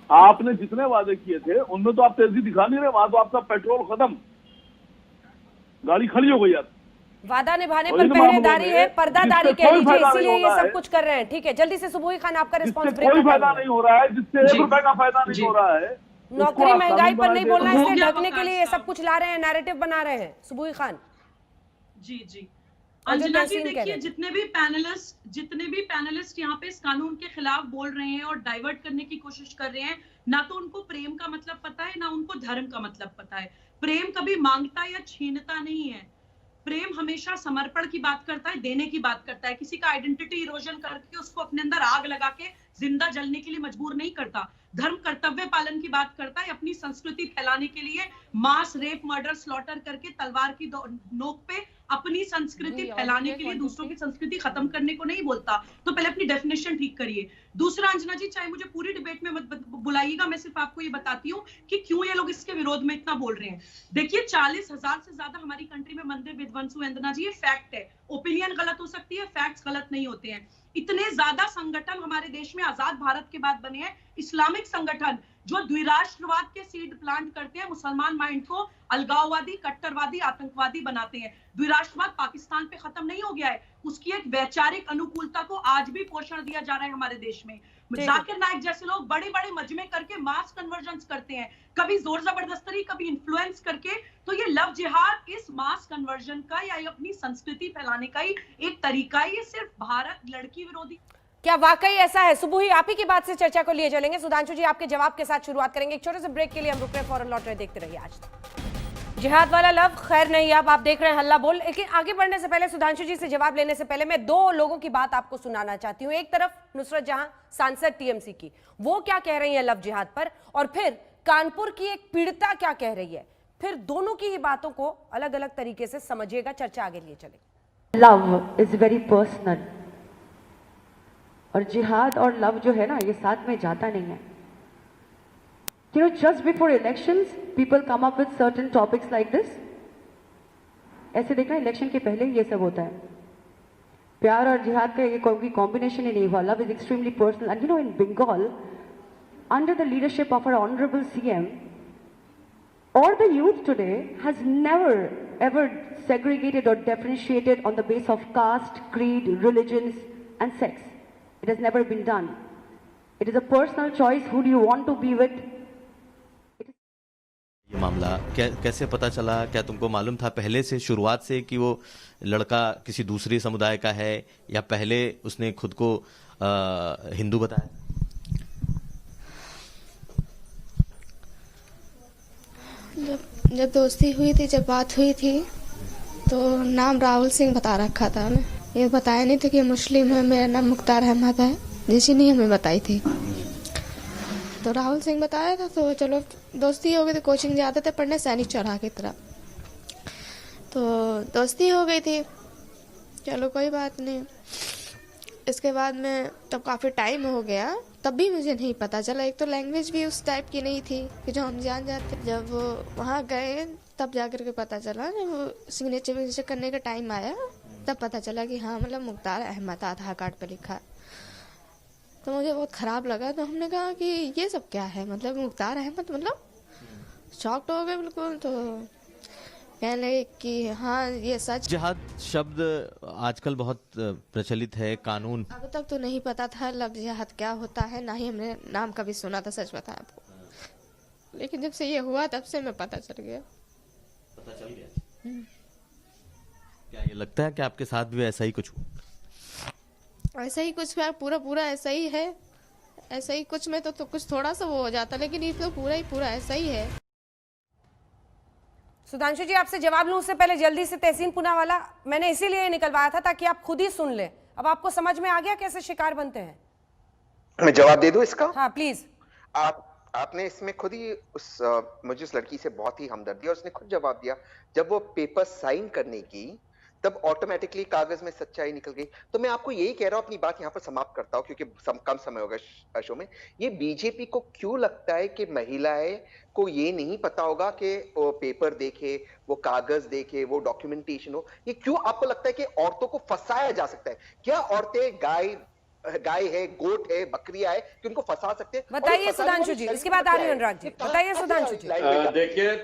आपने जितने वादे किए थे उनमें तो आप तेजी दिखा नहीं रहे, वहां तो आपका पेट्रोल खत्म, गाड़ी खड़ी हो गई। आप वादा निभाने पर पहरेदारी है, पर्दादारी कह लीजिए, इसीलिए ये सब कुछ कर रहे हैं। ठीक है, जल्दी से सुबोई खान आपका रिस्पॉन्स ब्रेक। कोई फायदा नहीं हो रहा है, जिससे 1 रुपए का फायदा नहीं हो रहा है। नौकरी महंगाई पर नहीं बोलना, इसलिए ढकने के लिए ये सब कुछ ला रहे हैं, नैरेटिव बना रहे हैं। सुबोई खान जी अंजना जी, देखिए जितने भी पैनलिस्ट यहाँ पे इस कानून के खिलाफ बोल रहे हैं और डाइवर्ट करने की कोशिश कर रहे हैं, ना तो उनको प्रेम का मतलब पता है, ना उनको धर्म का मतलब पता है। प्रेम कभी मांगता या छीनता नहीं है, प्रेम हमेशा समर्पण की बात करता है, देने की बात करता है। किसी का आइडेंटिटी इरोजन करके उसको अपने अंदर आग लगा के जिंदा जलने के लिए मजबूर नहीं करता। धर्म कर्तव्य पालन की बात करता है, अपनी संस्कृति फैलाने के लिए मास रेप मर्डर स्लॉटर करके तलवार की नोक पे अपनी संस्कृति फैलाने के लिए दूसरों की संस्कृति खत्म करने को नहीं बोलता। तो पहले अपनी डेफिनेशन ठीक करिए। दूसरा अंजना जी, चाहे मुझे पूरी डिबेट में मत बुलाइएगा, मैं सिर्फ आपको ये बताती हूँ कि क्यों ये लोग इसके विरोध में इतना बोल रहे हैं। देखिए 40,000 से ज्यादा हमारी कंट्री में मंदिर विध्वंस हुए अंजना जी, ये फैक्ट है। ओपिनियन गलत हो सकती है, फैक्ट्स गलत नहीं होते हैं। इतने ज्यादा संगठन हमारे देश में आजाद भारत के बाद बने हैं, इस्लामिक संगठन जो द्विराष्ट्रवाद के सीड प्लांट करते हैं, मुसलमान माइंड को अलगाववादी, कट्टरवादी, आतंकवादी बनाते हैं। द्विराष्ट्रवाद पाकिस्तान पे खत्म नहीं हो गया है, उसकी एक वैचारिक अनुकूलता को आज भी पोषण दिया जा रहा है हमारे देश में। जाकिर नाइक जैसे लोग बड़े बड़े मजमे करके मास कन्वर्जन करते हैं, कभी जोर जबरदस्ती, कभी इन्फ्लुएंस करके। तो ये लव जिहाद इस मास कन्वर्जन का या अपनी संस्कृति फैलाने का ही एक तरीका है। ये सिर्फ भारत लड़की विरोधी। क्या वाकई ऐसा है? सुबह ही आप ही की बात से चर्चा को लिए चलेंगे। सुधांशु जी, आपके जवाब के साथ शुरुआत करेंगे। एक छोटे से ब्रेक के लिए हम रुक रहे हैं, फौरन लौट रहे। देखते रहिए आज तक। जिहाद वाला लव खैर नहीं अब, आप देख रहे हैं हल्ला बोल। लेकिन आगे बढ़ने से पहले, सुधांशु जी से जवाब लेने से पहले मैं दो लोगों की बात आपको सुनाना चाहती हूँ। एक तरफ नुसरत जहां, सांसद टीएमसी की, वो क्या कह रही है लव जिहाद पर, और फिर कानपुर की एक पीड़िता क्या कह रही है। फिर दोनों की ही बातों को अलग अलग तरीके से समझिएगा। चर्चा आगे लिए चलेगी। लव इज वेरी पर्सनल, और जिहाद और लव जो है ना, ये साथ में जाता नहीं है। You know, just before elections, people come up with certain topics like this. ऐसे देखना, इलेक्शन के पहले ये सब होता है। प्यार और जिहाद का ये कोई कॉम्बिनेशन ही नहीं हुआ। Love is extremely personal. And you know, in Bengal, under the leadership of our honorable CM, all the youth today has never ever segregated or differentiated on the basis of caste, creed, religions, and sex. It has never been done. It is a personal choice. Who do you want to be with? ये मामला कैसे पता चला? क्या तुमको मालूम था पहले से, शुरुआत से, कि वो लड़का किसी दूसरे समुदाय का है, या पहले उसने खुद को हिंदू बताया? जब दोस्ती हुई थी, जब बात हुई थी, तो नाम राहुल सिंह बता रखा था हमें। ये बताया नहीं था कि मुस्लिम है। मेरा नाम मुख्तार अहमद है, जैसी नहीं हमें बताई थी। तो राहुल सिंह बताया था, तो चलो दोस्ती हो गई थी। कोचिंग जाते थे पढ़ने सैनिक चौराहा की तरफ, तो दोस्ती हो गई थी। चलो कोई बात नहीं। इसके बाद में तब काफ़ी टाइम हो गया, तब भी मुझे नहीं पता चला। एक तो लैंग्वेज भी उस टाइप की नहीं थी कि जो हम जान जाते। जब वो वहाँ गए तब जाकर के पता चला, जब वो सिग्नेचर करने का टाइम आया तब पता चला कि हाँ, मतलब मुख्तार अहमद आधार कार्ड पर लिखा है। तो मुझे बहुत ख़राब लगा। तो हमने कहा कि ये सब क्या है, मतलब मुख्तार अहमद, मतलब शॉक्ड हो गए बिल्कुल। तो कहने लगे कि हाँ ये सच। जिहाद शब्द आजकल बहुत प्रचलित है, कानून। अब तक तो नहीं पता था लव जिहाद क्या होता है, ना ही हमने नाम कभी सुना था, सच बताया आपको। लेकिन जब से ये हुआ तब से मैं पता चल गया। पता चल गया। क्या ये लगता है कि आपके साथ भी ऐसा ही कुछ हुआ? ऐसा ही कुछ है, पूरा ऐसा ही है। ऐसा ही कुछ में तो कुछ थोड़ा सा वो हो जाता, लेकिन ये तो पूरा ऐसा ही है। सुधांशु जी, आपसे जवाब लूं उससे पहले जल्दी से तहसीन पूनावाला, मैंने इसीलिए निकलवाया था ताकि आप खुद ही सुन ले। अब आपको समझ में आ गया कैसे शिकार बनते हैं? मैं जवाब दे दूं इसका? हाँ प्लीज। आपने इसमें खुद ही मुझे उस लड़की से बहुत ही हमदर्दी, और उसने खुद जवाब दिया। जब वो पेपर साइन करने की, तब ऑटोमेटिकली कागज में सच्चाई निकल गई। तो मैं आपको यही कह रहा हूं, अपनी बात यहाँ पर समाप्त करता हूं क्योंकि कम समय होगा शो में। ये बीजेपी को क्यों लगता है कि महिलाएं को ये नहीं पता होगा कि वो पेपर देखे, वो कागज देखे, वो डॉक्यूमेंटेशन हो? ये क्यों आपको लगता है कि औरतों को फंसाया जा सकता है? क्या औरतें गाय है, गोट है, बकरियां है कि उनको फंसा सकते हैं? बताइए सुधांशु जी, इसके बाद आ रही है अनुराग जी। बताइए सुधांशु जी। देखिए,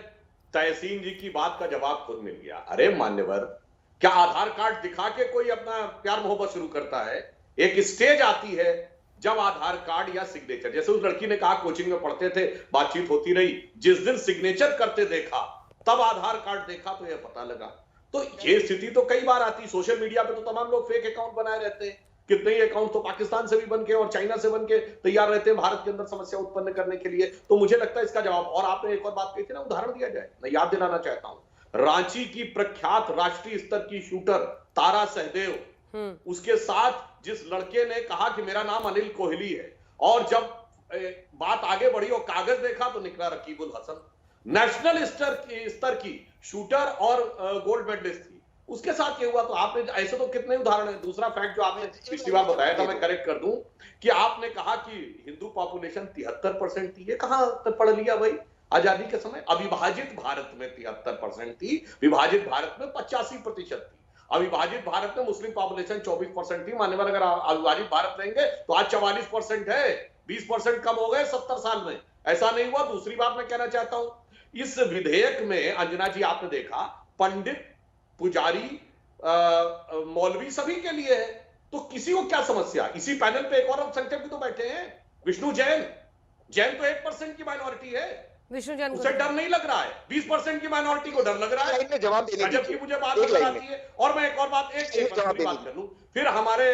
तहसीन जी की बात का जवाब खुद मिल गया। अरे मान्यवर, क्या आधार कार्ड दिखा के कोई अपना प्यार मोहब्बत शुरू करता है? एक स्टेज आती है जब आधार कार्ड या सिग्नेचर, जैसे उस लड़की ने कहा कोचिंग में पढ़ते थे, बातचीत होती रही, जिस दिन सिग्नेचर करते देखा, तब आधार कार्ड देखा तो यह पता लगा। तो ये स्थिति तो कई बार आती। सोशल मीडिया पे तो तमाम लोग फेक अकाउंट बनाए रहते हैं। कितने ही अकाउंट तो पाकिस्तान से भी बनके और चाइना से बनके तैयार रहते हैं भारत के अंदर समस्या उत्पन्न करने के लिए। तो मुझे लगता है इसका जवाब, और आपने एक और बात कही थी ना, उदाहरण दिया जाए, मैं याद दिलाना चाहता हूं। रांची की प्रख्यात राष्ट्रीय स्तर की शूटर तारा सहदेव, उसके साथ जिस लड़के ने कहा कि मेरा नाम अनिल कोहली है, और जब बात आगे बढ़ी और कागज देखा तो निकला रकीबुल हसन। नेशनल स्तर की शूटर और गोल्ड मेडलिस्ट थी, उसके साथ ये हुआ। तो आपने ऐसे तो कितने उदाहरण है। दूसरा फैक्ट जो आपने पिछली बार बताया था, मैं करेक्ट कर दूं कि आपने कहा कि हिंदू पॉपुलेशन 73% थी। ये कहां पढ़ लिया भाई? आजादी के समय अविभाजित भारत में 73% थी, विभाजित भारत में 85% थी। अविभाजित भारत में मुस्लिम पॉपुलेशन 24% थी। मान्यवर, अगर अविभाजित भारत रहेंगे तो आज 44% है। 20% कम हो गए 70 साल में, ऐसा नहीं हुआ। दूसरी बात मैं कहना चाहता हूं, इस विधेयक में अंजना जी आपने देखा पंडित, पुजारी, मौलवी सभी के लिए है, तो किसी को क्या समस्या? इसी पैनल पे एक और अल्पसंख्यक भी तो बैठे हैं, विष्णु जैन तो 1% की माइनॉरिटी है, विष्णु जैन उसे डर नहीं लग रहा है, 20% की माइनॉरिटी को डर लग रहा है। जवाब देने जबकि मुझे बात नजर आती है। और मैं एक और बात एक बात कर लूं, फिर हमारे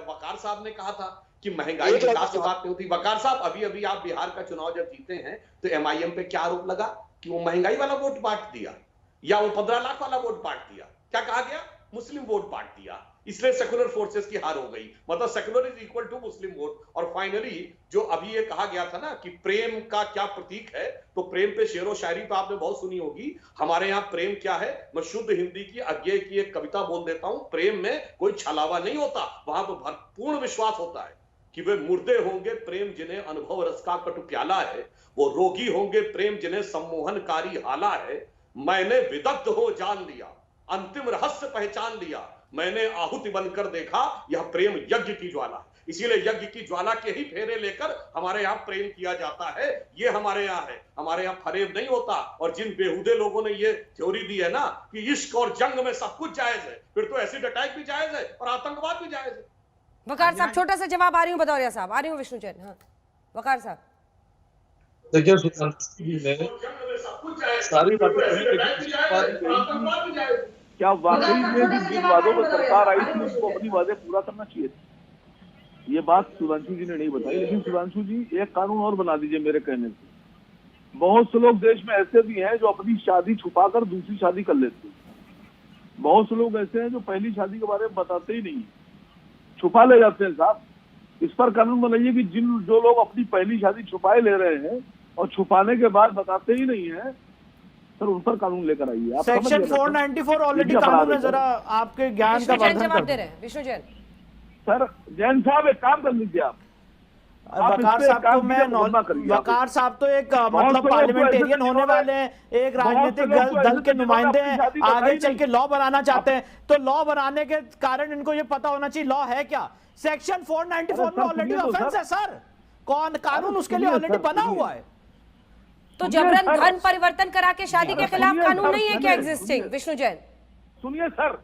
वकार साहब ने कहा था कि महंगाई की बात नहीं होती। वकार साहब, अभी आप बिहार का चुनाव जब जीते हैं तो MIM पे क्या आरोप लगा कि वो महंगाई वाला वोट बांट दिया, या वो 15 लाख वाला वोट बांट दिया। क्या कहा गया? मुस्लिम वोट बांट दिया, इसलिए सेकुलर फोर्सेस की हार हो गई। मतलब secular is equal to Muslim vote. और फाइनली जो अभी ये कहा गया था ना कि प्रेम का क्या प्रतीक है, तो प्रेम पे शेरो शायरी तो आपने बहुत सुनी होगी। हमारे यहाँ प्रेम क्या है, मैं शुद्ध हिंदी की अज्ञेय की एक कविता बोल देता हूं। प्रेम में कोई छलावा नहीं होता, वहां तो भरपूर्ण विश्वास होता है कि वे मुर्दे होंगे प्रेम जिन्हें अनुभव रस का कटु प्याला है, वो रोगी होंगे प्रेम जिन्हें सम्मोहनकारी हाला है। मैंने विदग्ध हो जान लिया, अंतिम रहस्य पहचान लिया, मैंने आहुति बनकर देखा, यह प्रेम यज्ञ की ज्वाला। इसीलिए यज्ञ की ज्वाला के ही फेरे लेकर हमारे यहाँ प्रेम किया जाता है। ये हमारे यहाँ है, हमारे यहाँ फरेब नहीं होता। और जिन बेहुदे लोगों ने ये थ्योरी दी है ना कि इश्क और जंग में सब कुछ जायज है, फिर तो एसिड अटैक भी जायज है और आतंकवाद भी जायज है। वकार साहब, छोटा सा जवाब। आ रही हूँ भदौरिया साहब, आ रही हूँ विष्णु जैन। हाँ वकार साहब, देखिए सुशांत जी ने सारी बातें, क्या वाकई में जिन वादों में सरकार आई थी उसको अपनी वादे पूरा करना चाहिए था? ये बात सुधांशु जी ने नहीं बताई। लेकिन सुधांशु जी, एक कानून और बना दीजिए मेरे कहने से। बहुत से लोग देश में ऐसे भी हैं जो अपनी शादी छुपाकर दूसरी शादी कर लेते हैं। बहुत से लोग ऐसे हैं जो पहली शादी के बारे में बताते ही नहीं, छुपा ले जाते हैं। साहब, इस पर कानून बनाइए कि जो लोग अपनी पहली शादी छुपाए ले रहे हैं और छुपाने के बाद बताते ही नहीं है, सर उन पर कानून लेकर आइए। सेक्शन 494 ऑलरेडी कानून है, जरा आपके ज्ञान का वर्धन जवाब दे रहे हैं विष्णु जैन। सर जैन साहब, एक काम कर लीजिए आप। वकार साहब तो वकार साहब तो एक मतलब पार्लियामेंटेरियन होने वाले हैं, एक राजनीतिक दल के नुमाइंदे हैं, आगे चल के लॉ बनाना चाहते हैं। तो लॉ बनाने के कारण इनको ये पता होना चाहिए लॉ है क्या। सेक्शन 494 में ऑलरेडी ऑफेंस है सर, कौन कानून उसके लिए ऑलरेडी बना हुआ है। तो जबरन धन परिवर्तन करा के शादी के खिलाफ कानून नहीं है क्या एग्जिस्टिंग? विष्णु जैन सुनिए सर,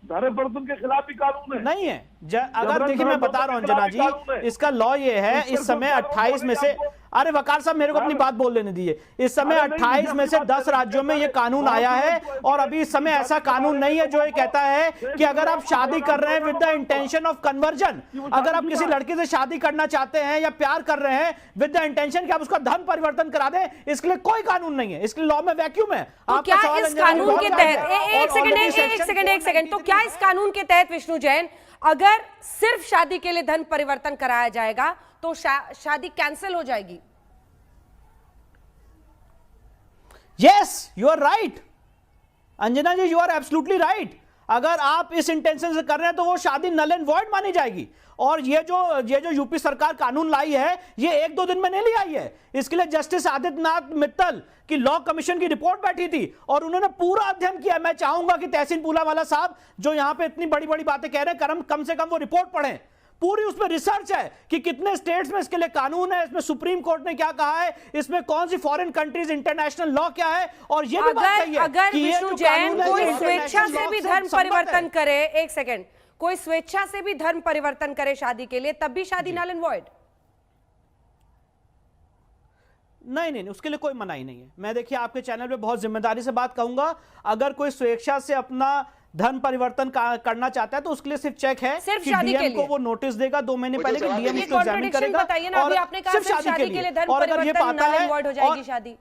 धर्म परिवर्तन के खिलाफ भी कानून है। नहीं है। अगर देखिए मैं बता रहा हूं अंजना जी, इसका लॉ ये है इस समय 28 में से, अरे वकार साहब मेरे को अपनी बात बोल लेने दीजिए। इस समय 28 में से 10 राज्यों में ये कानून आया है और अभी इस समय ऐसा कानून नहीं है जो ये कहता है कि अगर आप शादी कर रहे हैं with the intention of conversion, अगर आप किसी लड़की से शादी करना चाहते हैं या प्यार कर रहे हैं विद द इंटेंशन कि आप उसका धर्म परिवर्तन करा दें, इसके लिए कोई कानून नहीं है। इसके लिए लॉ में वैक्यूम है। तो क्या इस कानून के तहत एक सेकंड तो क्या इस कानून के तहत विष्णु जैन अगर सिर्फ शादी के लिए धन परिवर्तन कराया जाएगा तो शादी कैंसिल हो जाएगी? Yes, you are right Anjana ji, you are absolutely right. अगर आप इस इंटेंशन से कर रहे हैं तो वो शादी नल एंड वॉइड मानी जाएगी। और ये जो यूपी सरकार कानून लाई है ये 1-2 दिन में नहीं ली आई है। इसके लिए जस्टिस आदित्यनाथ मित्तल की लॉ कमीशन की रिपोर्ट बैठी थी और उन्होंने पूरा अध्ययन किया। मैं चाहूंगा कि तहसीन पूलावाला साहब जो यहां पे इतनी बड़ी बड़ी बातें कह रहे हैं, कम से कम वो रिपोर्ट पढ़ें। पूरी उसमें रिसर्च है कि कितने स्टेट्स में इसके लिए कानून है, इसमें सुप्रीम कोर्ट ने क्या कहा है, इसमें कौन सी फॉरेन कंट्रीज इंटरनेशनल लॉ क्या है। और ये भी बात सही है अगर कि विष्णु जैन कोई स्वेच्छा से भी धर्म परिवर्तन करे, एक सेकंड, कोई स्वेच्छा से भी धर्म परिवर्तन करे शादी के लिए, तब भी शादी नल एंड वॉइड? नहीं, उसके लिए कोई मनाही नहीं है। मैं देखिए आपके चैनल पे बहुत जिम्मेदारी से बात कहूंगा, अगर कोई स्वेच्छा से अपना धन परिवर्तन करना चाहता है तो उसके लिए सिर्फ चेक है, सिर्फ शादी के लिए को वो नोटिस देगा 2 महीने पहले कि डीएम इसको एग्जामिन करेगा। बताइए ना, अभी आपने कहा सिर्फ शादी के लिए धन परिवर्तन नल एंड वॉइड हो जाएगी शादी।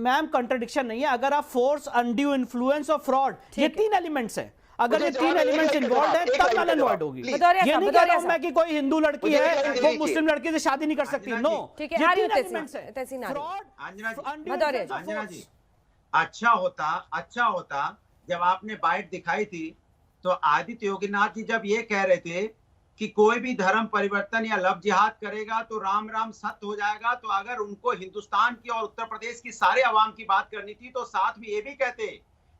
मैम कंट्रडिक्शन नहीं है। अगर आप फोर्स, अनड्यू इन्फ्लुएंस और फ्रॉड, ये 3 एलिमेंट्स हैं, अगर ये 3 एलिमेंट्स इन्वॉल्व है तब नल एंड वॉइड होगी। ये नहीं कह रहा हूं मैं कि कोई हिंदू लड़की है वो मुस्लिम लड़की से शादी नहीं कर सकती। नो, ठीक है, ये 3 एलिमेंट्स हैं, फ्रॉड। अंजना जी, अच्छा होता जब आपने बाइट दिखाई थी तो आदित्य योगीनाथ जी जब ये कह रहे थे कि कोई भी धर्म परिवर्तन या लव जिहाद करेगा तो राम राम सत्य हो जाएगा, तो अगर उनको हिंदुस्तान की और उत्तर प्रदेश की सारे अवाम की बात करनी थी तो साथ में ये भी कहते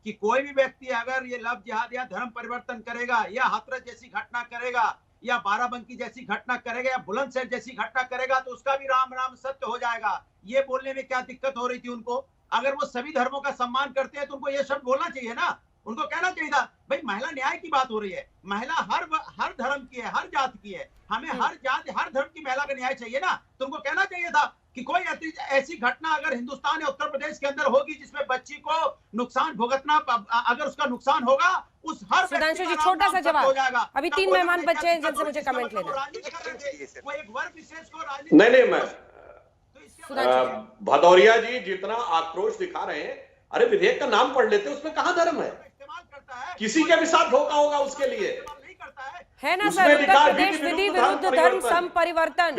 कि कोई भी व्यक्ति अगर ये लव जिहाद या धर्म परिवर्तन करेगा या हथरस जैसी घटना करेगा या बाराबंकी जैसी घटना करेगा या बुलंदशहर जैसी घटना करेगा तो उसका भी राम राम सत्य हो जाएगा। ये बोलने में क्या दिक्कत हो रही थी उनको? अगर वो सभी धर्मों का सम्मान करते हैं तो उनको ये शब्द बोलना चाहिए ना, उनको कहना चाहिए था भाई महिला न्याय की बात हो रही है, महिला हर धर्म की है, हर जात की है, हमें हर जात हर धर्म की महिला का न्याय चाहिए ना। तो उनको कहना चाहिए था कि कोई ऐसी घटना अगर हिंदुस्तान या उत्तर प्रदेश के अंदर होगी जिसमें बच्ची को नुकसान भुगतना, अगर उसका नुकसान होगा उस हर सुधांशु जी छोटा सा जवाब, अभी 3 मेहमान बच्चे हैं जिनसे मुझे कमेंट लेना। वो एक वर्ग विशेष को नहीं मैं भदौरिया जी जितना आक्रोश दिखा रहे हैं, अरे विधेयक का नाम पढ़ लेते, उसमें कहां धर्म है? किसी के भी साथ धोखा होगा उसके लिए है ना सर। उत्तर प्रदेश विधि विरुद्ध धर्म संपरिवर्तन,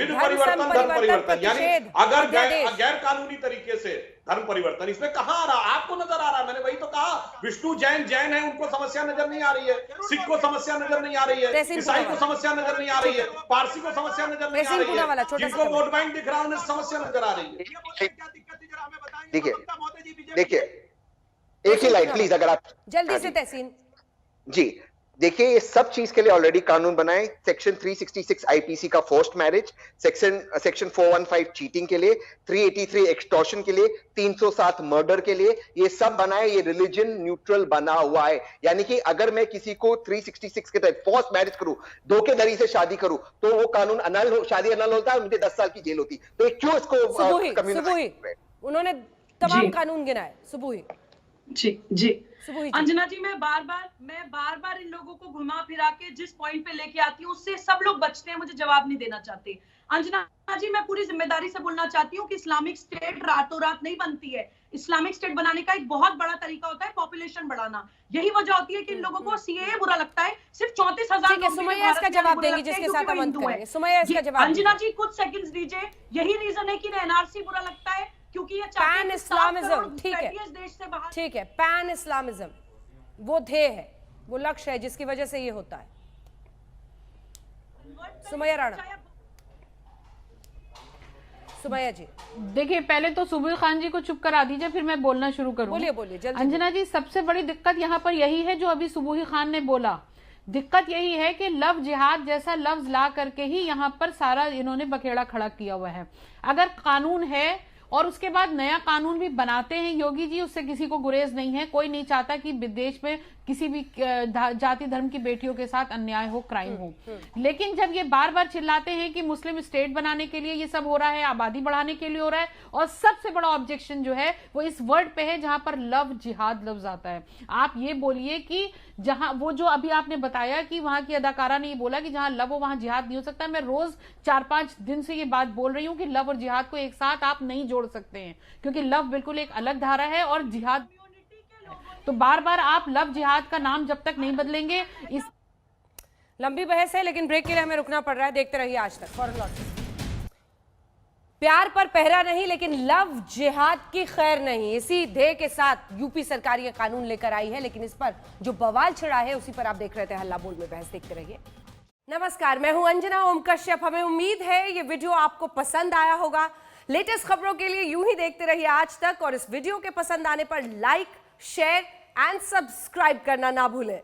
यानी अगर गैर कानूनी तरीके से धर्म परिवर्तन, इसमें कहां आ रहा? आपको नजर आ रहा? मैंने वही तो कहा, विष्णु जैन है, उनको समस्या नजर नहीं आ रही है, सिख को समस्या नजर नहीं आ रही है, ईसाई को समस्या नजर नहीं आ रही है, पारसी को समस्या नजर नहीं आ रही है, जिनको वोट बैंक दिख रहा है उन्हें समस्या नजर आ रही है। देखिए एक ही लाइन प्लीज, अगर आप जल्दी से तहसीन जी। देखिए ये सब चीज के लिए ऑलरेडी कानून बनाए, सेक्शन 366 आईपीसी का फोर्स्ड मैरिज, सेक्शन 415 चीटिंग के लिए, 383 एक्सटॉर्शन के लिए, 307 मर्डर के लिए, ये सब बनाए। ये रिलीजन न्यूट्रल बना हुआ है, यानी कि अगर मैं किसी को 366 के तहत फोर्स्ड मैरिज करूं, धोखेधड़ी से शादी करूं, तो वो कानून अनल हो, शादी अनल होता है, मुझे 10 साल की जेल होती। तो क्यों इसको उन्होंने तमाम कानून गिनाए। सुबुही जी अंजना जी, मैं बार बार इन लोगों को घुमा फिरा के जिस पॉइंट पे लेके आती हूँ उससे सब लोग बचते हैं, मुझे जवाब नहीं देना चाहते। अंजना जी, मैं पूरी जिम्मेदारी से बोलना चाहती हूँ कि इस्लामिक स्टेट रातों रात नहीं बनती है। इस्लामिक स्टेट बनाने का एक बहुत बड़ा तरीका होता है पॉपुलेशन बढ़ाना। यही वजह होती है कि इन लोगों को सीएए बुरा लगता है। सिर्फ 34,000 सुमैया इसका जवाब देंगी, जिसके साथ हम करेंगे। सुमैया इसका जवाब। अंजना जी कुछ सेकंड्स दीजिए। यही रीजन है कि एनआरसी बुरा लगता है, क्योंकि ये पैन इस्लामिज्म, ठीक है, पैन इस्लामिज्म वो ध्येय है, वो लक्ष्य है जिसकी वजह से ये होता है। सुमैया राणा। सुमैया जी देखिए, पहले तो सुबीर खान जी को चुप करा दीजिए, फिर मैं बोलना शुरू करूंगी। बोलिए जल्दी। अंजना जी, सबसे बड़ी दिक्कत यहाँ पर यही है जो अभी सुबीर खान ने बोला। दिक्कत यही है कि लव जिहाद जैसा लफ्ज ला करके ही यहाँ पर सारा इन्होंने बखेड़ा खड़ा किया हुआ है। अगर कानून है और उसके बाद नया कानून भी बनाते हैं योगी जी, उससे किसी को गुरेज नहीं है। कोई नहीं चाहता कि विदेश में किसी भी जाति धर्म की बेटियों के साथ अन्याय हो, क्राइम हो। लेकिन जब ये बार बार चिल्लाते हैं कि मुस्लिम स्टेट बनाने के लिए ये सब हो रहा है, आबादी बढ़ाने के लिए हो रहा है, और सबसे बड़ा ऑब्जेक्शन जो है वो इस वर्ड पे है जहां पर लव जिहाद लफ्ज आता है। आप ये बोलिए कि जहां वो जो अभी आपने बताया कि वहां की अदाकारा ने ये बोला कि जहां लव हो वहां जिहाद नहीं हो सकता। मैं रोज 4-5 दिन से ये बात बोल रही हूँ कि लव और जिहाद को एक साथ आप नहीं जोड़ सकते हैं, क्योंकि लव बिल्कुल एक अलग धारा है और जिहाद, तो बार बार आप लव जिहाद का नाम जब तक नहीं बदलेंगे। इस लंबी बहस है, लेकिन ब्रेक के लिए हमें रुकना पड़ रहा है। देखते रहिए आज तक। फौरन लौट। प्यार पर पहरा नहीं, लेकिन लव जिहाद की खैर नहीं, इसी ध्येय के साथ यूपी सरकार ये कानून लेकर आई है। लेकिन इस पर जो बवाल छिड़ा है उसी पर आप देख रहे थे हल्ला बोल में बहस। देखते रहिए। नमस्कार, मैं हूं अंजना ओम कश्यप। हमें उम्मीद है ये वीडियो आपको पसंद आया होगा। लेटेस्ट खबरों के लिए यूं ही देखते रहिए आज तक, और इस वीडियो के पसंद आने पर लाइक, शेयर एंड सब्सक्राइब करना ना भूलें।